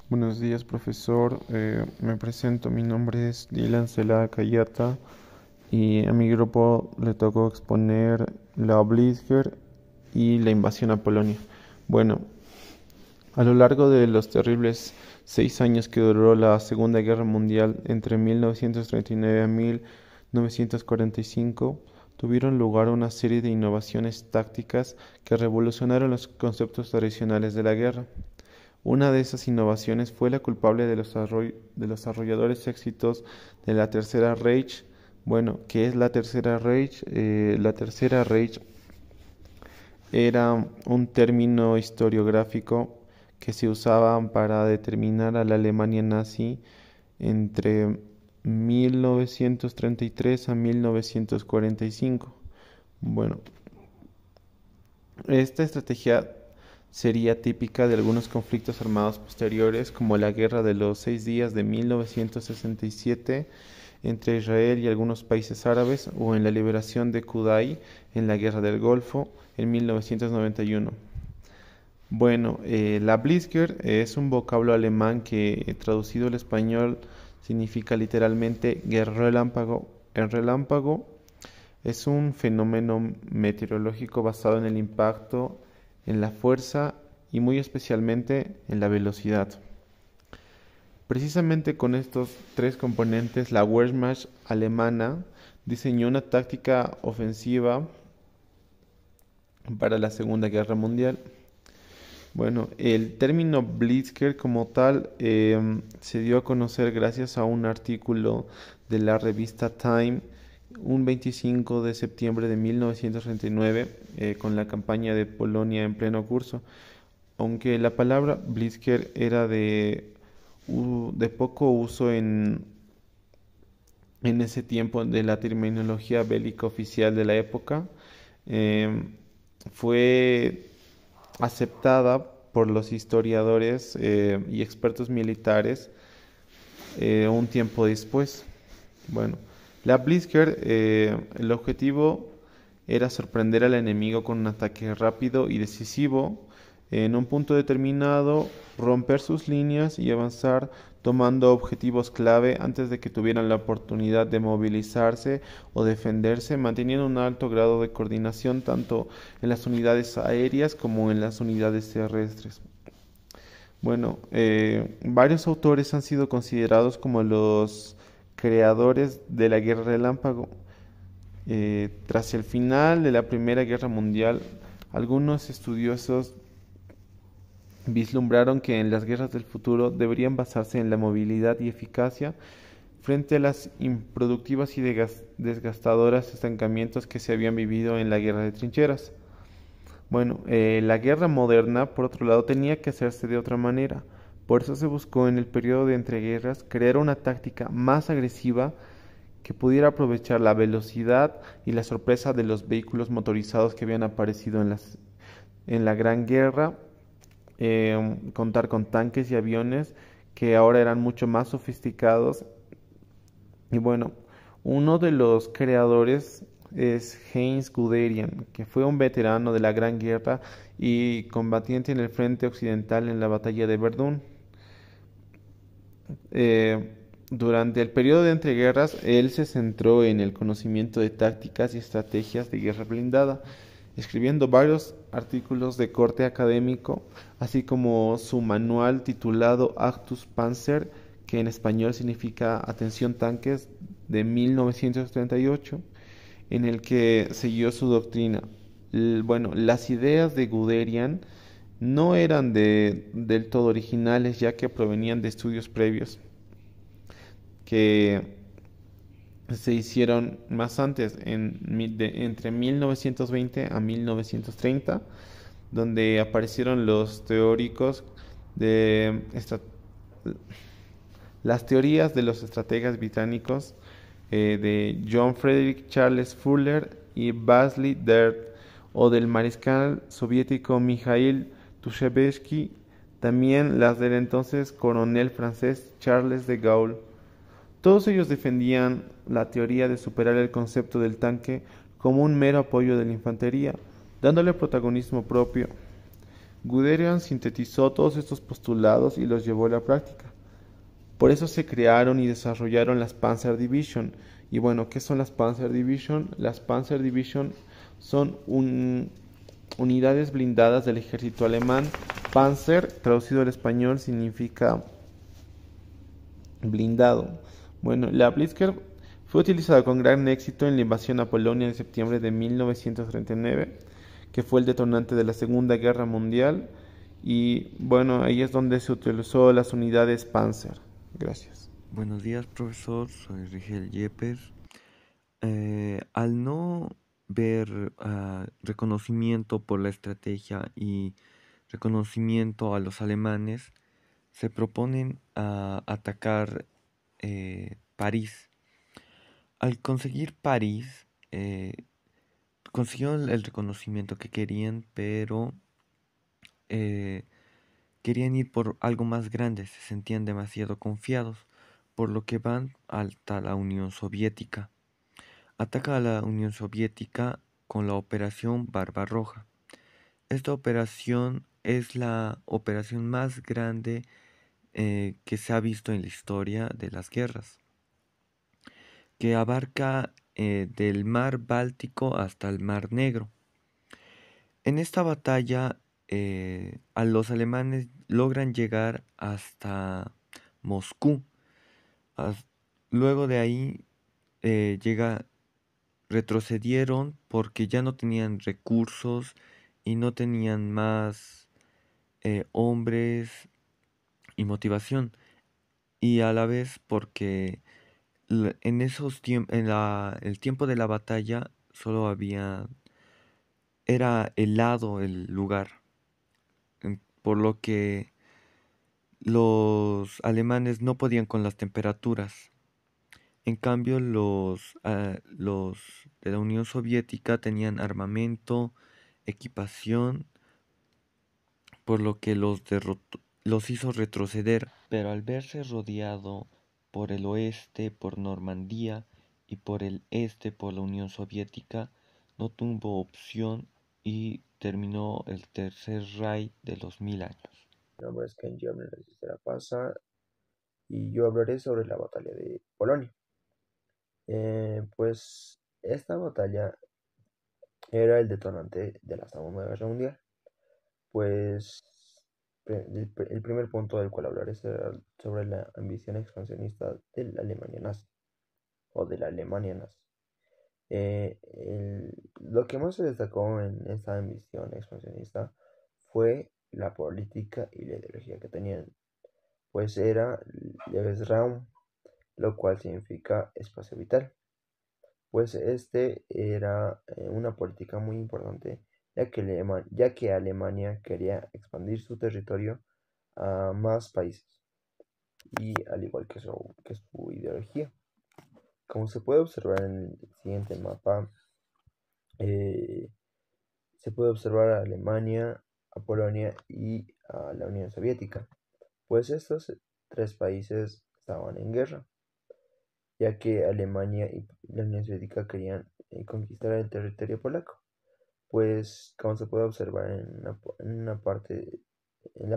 Buenos días, profesor. Me presento, mi nombre es Dylan Celada Cayata y a mi grupo le tocó exponer la Blitzkrieg y la invasión a Polonia. Bueno, a lo largo de los terribles 6 años que duró la Segunda Guerra Mundial entre 1939 a 1945, tuvieron lugar una serie de innovaciones tácticas que revolucionaron los conceptos tradicionales de la guerra. Una de esas innovaciones fue la culpable de los arrolladores éxitos de la Tercera Reich. Bueno, ¿qué es la Tercera Reich? La Tercera Reich era un término historiográfico que se usaba para determinar a la Alemania nazi entre 1933 a 1945. Bueno, esta estrategia sería típica de algunos conflictos armados posteriores, como la Guerra de los 6 Días de 1967 entre Israel y algunos países árabes, o en la liberación de Kudai en la Guerra del Golfo en 1991. Bueno, la Blitzkrieg es un vocablo alemán que traducido al español significa literalmente guerra relámpago. El relámpago es un fenómeno meteorológico basado en el impacto, en la fuerza y muy especialmente en la velocidad. Precisamente con estos tres componentes, la Wehrmacht alemana diseñó una táctica ofensiva para la Segunda Guerra Mundial. Bueno, el término Blitzkrieg como tal se dio a conocer gracias a un artículo de la revista Time un 25 de septiembre de 1939 con la campaña de Polonia en pleno curso. Aunque la palabra Blitzkrieg era de poco uso en ese tiempo de la terminología bélica oficial de la época, eh, fue aceptada por los historiadores y expertos militares un tiempo después. Bueno, la Blitzkrieg, el objetivo era sorprender al enemigo con un ataque rápido y decisivo en un punto determinado, romper sus líneas y avanzar tomando objetivos clave antes de que tuvieran la oportunidad de movilizarse o defenderse, manteniendo un alto grado de coordinación tanto en las unidades aéreas como en las unidades terrestres. Bueno, varios autores han sido considerados como los creadores de la Guerra Relámpago. Tras el final de la Primera Guerra Mundial, algunos estudiosos vislumbraron que en las guerras del futuro deberían basarse en la movilidad y eficacia frente a las improductivas y desgastadoras estancamientos que se habían vivido en la guerra de trincheras. Bueno, la guerra moderna, por otro lado, tenía que hacerse de otra manera. Por eso se buscó en el periodo de entreguerras crear una táctica más agresiva que pudiera aprovechar la velocidad y la sorpresa de los vehículos motorizados que habían aparecido en la Gran Guerra, contar con tanques y aviones que ahora eran mucho más sofisticados. Y bueno, uno de los creadores es Heinz Guderian, que fue un veterano de la Gran Guerra y combatiente en el frente occidental en la batalla de Verdún. Durante el periodo de entreguerras, él se centró en el conocimiento de tácticas y estrategias de guerra blindada, escribiendo varios artículos de corte académico, así como su manual titulado Actus Panzer, que en español significa Atención Tanques, de 1938, en el que siguió su doctrina. Bueno, las ideas de Guderian no eran del todo originales, ya que provenían de estudios previos que se hicieron más antes, entre 1920 a 1930, donde aparecieron los teóricos de las teorías de los estrategas británicos de John Frederick Charles Fuller y Vasily Dert, o del mariscal soviético Mikhail Tushevsky, también las del entonces coronel francés Charles de Gaulle. Todos ellos defendían la teoría de superar el concepto del tanque como un mero apoyo de la infantería, dándole protagonismo propio. Guderian sintetizó todos estos postulados y los llevó a la práctica. Por eso se crearon y desarrollaron las Panzer Division. Y bueno, ¿qué son las Panzer Division? Las Panzer Division son unidades blindadas del ejército alemán. Panzer, traducido al español, significa blindado. Bueno, la Blitzkrieg fue utilizada con gran éxito en la invasión a Polonia en septiembre de 1939, que fue el detonante de la Segunda Guerra Mundial. Y bueno, ahí es donde se utilizó las unidades Panzer. Gracias. Buenos días, profesor. Soy Rigel Yepes. Al no ver reconocimiento por la estrategia y reconocimiento a los alemanes, se proponen a atacar París. Al conseguir París, consiguieron el reconocimiento que querían, pero eh, querían ir por algo más grande, se sentían demasiado confiados, por lo que van hasta la Unión Soviética. Ataca a la Unión Soviética con la Operación Barbarroja. Esta operación es la operación más grande que se ha visto en la historia de las guerras, que abarca del mar Báltico hasta el mar Negro. En esta batalla, a los alemanes logran llegar hasta Moscú. As- Luego de ahí llega retrocedieron porque ya no tenían recursos y no tenían más hombres y motivación. Y a la vez porque en esos el tiempo de la batalla solo era helado el lugar, por lo que los alemanes no podían con las temperaturas. En cambio, los de la Unión Soviética tenían armamento, equipación, por lo que los hizo retroceder. Pero al verse rodeado por el oeste, por Normandía, y por el este, por la Unión Soviética, no tuvo opción y terminó el Tercer Reich de los 1000 años. Mi nombre es Kenji Abner de la Pasa y yo hablaré sobre la batalla de Polonia. Pues esta batalla era el detonante de la Segunda Guerra Mundial. Pues el primer punto del cual hablaré será sobre la ambición expansionista de la Alemania nazi o de la Alemania nazi. Lo que más se destacó en esta ambición expansionista fue la política y la ideología que tenían, pues era Lebensraum, lo cual significa espacio vital. Pues este era una política muy importante, ya que Alemania quería expandir su territorio a más países, y al igual que su ideología. Como se puede observar en el siguiente mapa, eh, se puede observar a Alemania, a Polonia y a la Unión Soviética, pues estos tres países estaban en guerra, ya que Alemania y la Unión Soviética querían conquistar el territorio polaco. Pues como se puede observar en la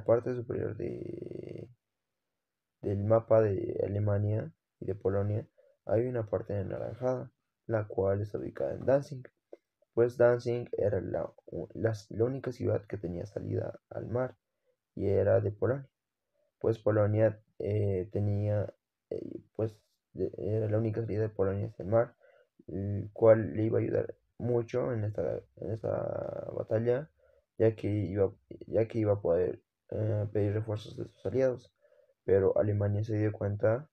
parte superior del mapa de Alemania y de Polonia, hay una parte anaranjada, la cual está ubicada en Danzig. Pues Danzig era la única ciudad que tenía salida al mar y era de Polonia. Pues Polonia tenía, pues era la única salida de Polonia hacia el mar, el cual le iba a ayudar mucho en esta batalla, ya que iba a poder pedir refuerzos de sus aliados. Pero Alemania se dio cuenta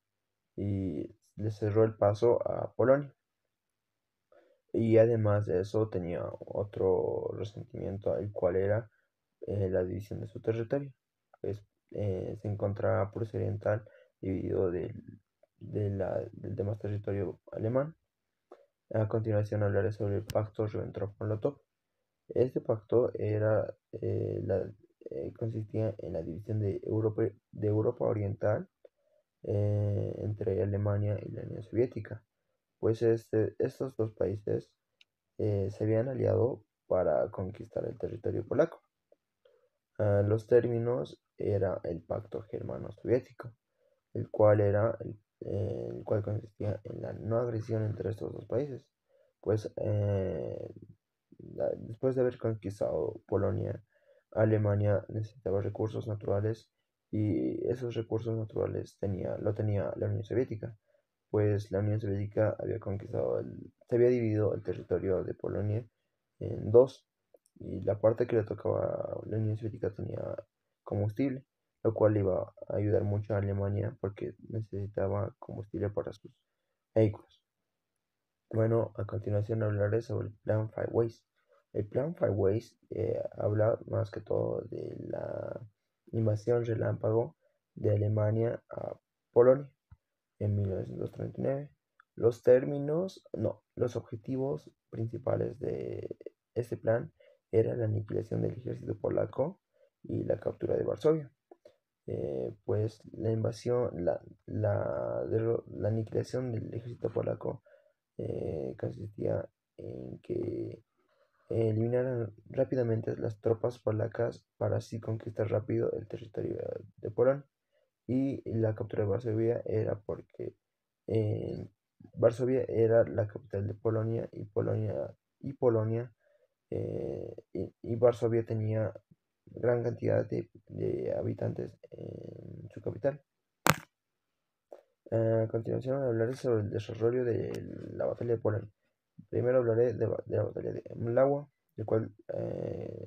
y le cerró el paso a Polonia. Y además de eso tenía otro resentimiento, el cual era la división de su territorio. Pues se encontraba Prusia Oriental dividido del demás territorio alemán. A continuación hablaré sobre el pacto Ribbentrop-Molotov. Este pacto consistía en la división de Europa Oriental entre Alemania y la Unión Soviética. Pues estos dos países se habían aliado para conquistar el territorio polaco. Los términos era el Pacto Germano-Soviético, el cual consistía en la no agresión entre estos dos países. Pues después de haber conquistado Polonia, Alemania necesitaba recursos naturales y esos recursos naturales lo tenía la Unión Soviética, pues la Unión Soviética se había dividido el territorio de Polonia en dos, y la parte que le tocaba a la Unión Soviética tenía combustible, lo cual iba a ayudar mucho a Alemania porque necesitaba combustible para sus vehículos. Bueno, a continuación hablaré sobre el Plan Five Ways. El Plan Five Ways habla más que todo de la invasión relámpago de Alemania a Polonia en 1939. Los objetivos principales de este plan era la aniquilación del ejército polaco y la captura de Varsovia. Pues la invasión, la aniquilación del ejército polaco consistía en que eliminaran rápidamente las tropas polacas para así conquistar rápido el territorio de Polonia. Y la captura de Varsovia era porque eh, Varsovia era la capital de Polonia y Varsovia tenía gran cantidad de habitantes en su capital. A continuación hablaré sobre el desarrollo de la batalla de Polonia. Primero hablaré de la batalla de Mlawa, el cual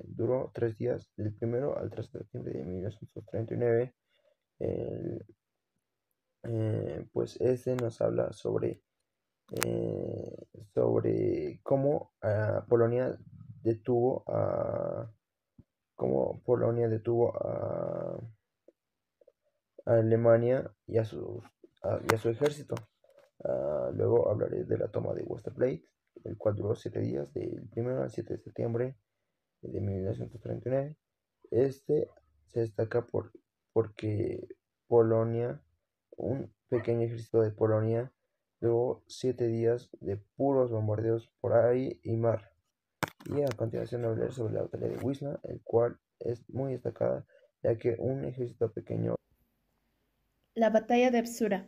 duró 3 días, del 1 al 3 de septiembre de 1939. Pues este nos habla sobre cómo Polonia detuvo a Alemania y a su ejército. Luego hablaré de la toma de Westerplatte, el cual duró 7 días, del 1 al 7 de septiembre de 1939. Este se destaca porque un pequeño ejército de Polonia, luego 7 días de puros bombardeos por aire y mar. Y a continuación hablaré sobre la batalla de Wisla, el cual es muy destacada, ya que un ejército pequeño. La batalla de Bzura.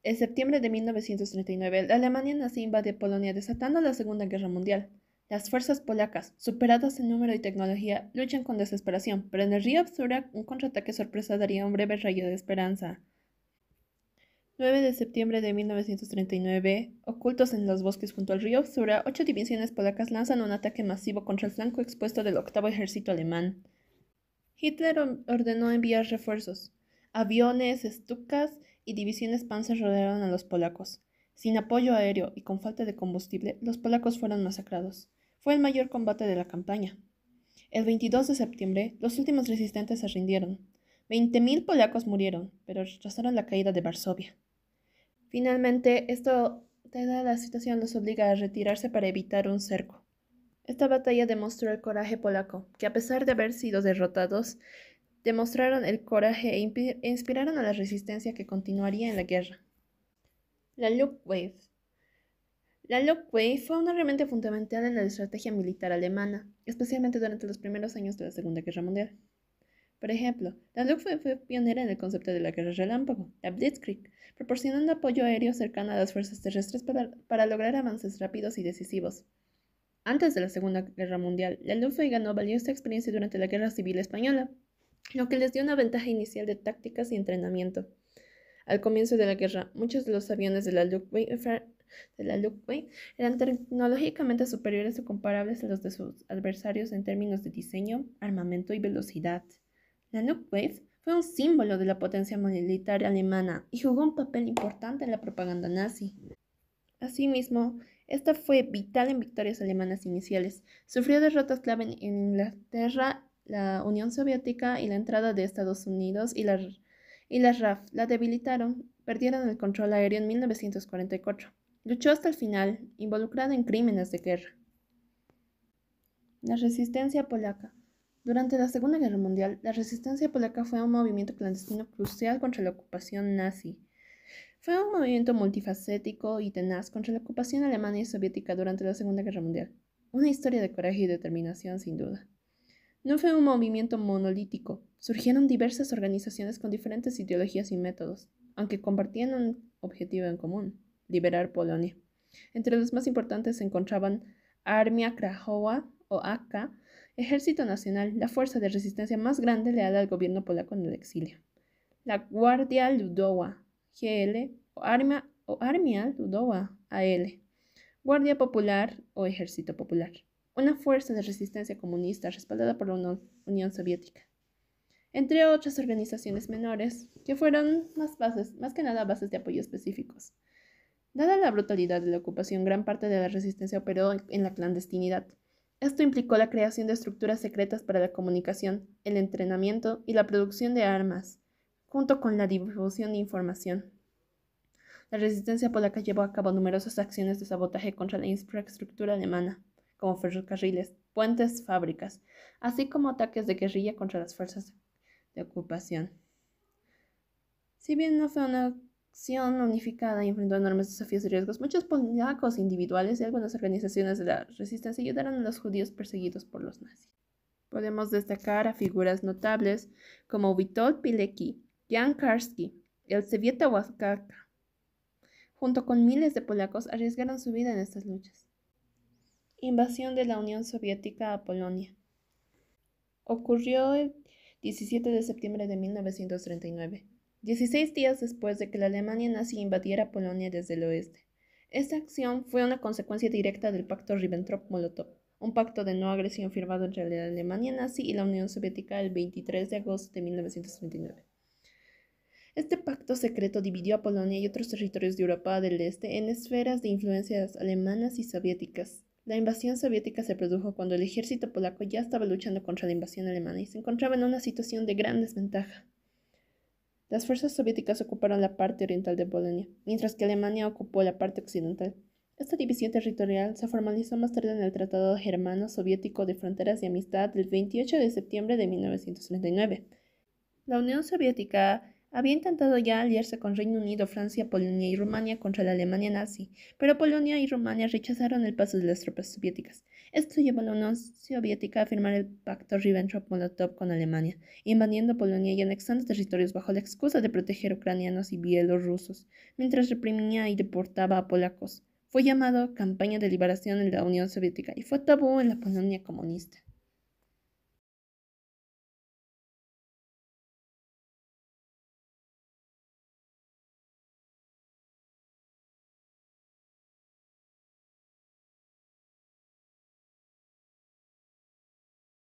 En septiembre de 1939, la Alemania nazi invade Polonia desatando la Segunda Guerra Mundial. Las fuerzas polacas, superadas en número y tecnología, luchan con desesperación, pero en el río Bzura un contraataque sorpresa daría un breve rayo de esperanza. 9 de septiembre de 1939, ocultos en los bosques junto al río Bzura, 8 divisiones polacas lanzan un ataque masivo contra el flanco expuesto del octavo ejército alemán. Hitler ordenó enviar refuerzos. Aviones, Stukas y divisiones Panzer rodearon a los polacos. Sin apoyo aéreo y con falta de combustible, los polacos fueron masacrados. Fue el mayor combate de la campaña. El 22 de septiembre, los últimos resistentes se rindieron. 20.000 polacos murieron, pero retrasaron la caída de Varsovia. Finalmente, dada la situación, los obliga a retirarse para evitar un cerco. Esta batalla demostró el coraje polaco, que a pesar de haber sido derrotados, demostraron el coraje e inspiraron a la resistencia que continuaría en la guerra. La Luftwaffe. La Luftwaffe fue una herramienta fundamental en la estrategia militar alemana, especialmente durante los primeros años de la Segunda Guerra Mundial. Por ejemplo, la Luftwaffe fue pionera en el concepto de la guerra relámpago, la Blitzkrieg, proporcionando apoyo aéreo cercano a las fuerzas terrestres para lograr avances rápidos y decisivos. Antes de la Segunda Guerra Mundial, la Luftwaffe ganó valiosa experiencia durante la Guerra Civil Española, lo que les dio una ventaja inicial de tácticas y entrenamiento. Al comienzo de la guerra, muchos de los aviones de la Luftwaffe eran tecnológicamente superiores o comparables a los de sus adversarios en términos de diseño, armamento y velocidad. La Luftwaffe fue un símbolo de la potencia militar alemana y jugó un papel importante en la propaganda nazi. Asimismo, esta fue vital en victorias alemanas iniciales. Sufrió derrotas clave en Inglaterra, la Unión Soviética y la entrada de Estados Unidos y la RAF la debilitaron, perdieron el control aéreo en 1944. Luchó hasta el final, involucrada en crímenes de guerra. La resistencia polaca. Durante la Segunda Guerra Mundial, la resistencia polaca fue un movimiento clandestino crucial contra la ocupación nazi. Fue un movimiento multifacético y tenaz contra la ocupación alemana y soviética durante la Segunda Guerra Mundial. Una historia de coraje y determinación, sin duda. No fue un movimiento monolítico. Surgieron diversas organizaciones con diferentes ideologías y métodos, aunque compartían un objetivo en común: liberar Polonia. Entre los más importantes se encontraban Armia Krajowa o AK, Ejército Nacional, la fuerza de resistencia más grande leal al gobierno polaco en el exilio; la Guardia Ludowa, GL, o Armia Ludowa, AL; Guardia Popular o Ejército Popular, una fuerza de resistencia comunista respaldada por la Unión Soviética, entre otras organizaciones menores que fueron más que nada bases de apoyo específicos. Dada la brutalidad de la ocupación, gran parte de la resistencia operó en la clandestinidad. Esto implicó la creación de estructuras secretas para la comunicación, el entrenamiento y la producción de armas, junto con la difusión de información. La resistencia polaca llevó a cabo numerosas acciones de sabotaje contra la infraestructura alemana, como ferrocarriles, puentes, fábricas, así como ataques de guerrilla contra las fuerzas de ocupación. Si bien no fue una acción unificada y enfrentó enormes desafíos y riesgos, muchos polacos individuales y algunas organizaciones de la resistencia ayudaron a los judíos perseguidos por los nazis. Podemos destacar a figuras notables como Witold Pilecki, Jan Karski, Elżbieta Łachacka. Junto con miles de polacos arriesgaron su vida en estas luchas. Invasión de la Unión Soviética a Polonia. Ocurrió el 17 de septiembre de 1939, 16 días después de que la Alemania nazi invadiera Polonia desde el oeste. Esta acción fue una consecuencia directa del Pacto Ribbentrop-Molotov, un pacto de no agresión firmado entre la Alemania nazi y la Unión Soviética el 23 de agosto de 1939. Este pacto secreto dividió a Polonia y otros territorios de Europa del Este en esferas de influencias alemanas y soviéticas. La invasión soviética se produjo cuando el ejército polaco ya estaba luchando contra la invasión alemana y se encontraba en una situación de gran desventaja. Las fuerzas soviéticas ocuparon la parte oriental de Polonia, mientras que Alemania ocupó la parte occidental. Esta división territorial se formalizó más tarde en el Tratado Germano-Soviético de Fronteras y Amistad del 28 de septiembre de 1939. La Unión Soviética había intentado ya aliarse con Reino Unido, Francia, Polonia y Rumania contra la Alemania nazi, pero Polonia y Rumania rechazaron el paso de las tropas soviéticas. Esto llevó a la Unión Soviética a firmar el pacto Ribbentrop-Molotov con Alemania, invadiendo Polonia y anexando territorios bajo la excusa de proteger ucranianos y bielorrusos, mientras reprimía y deportaba a polacos. Fue llamado Campaña de Liberación en la Unión Soviética y fue tabú en la Polonia comunista.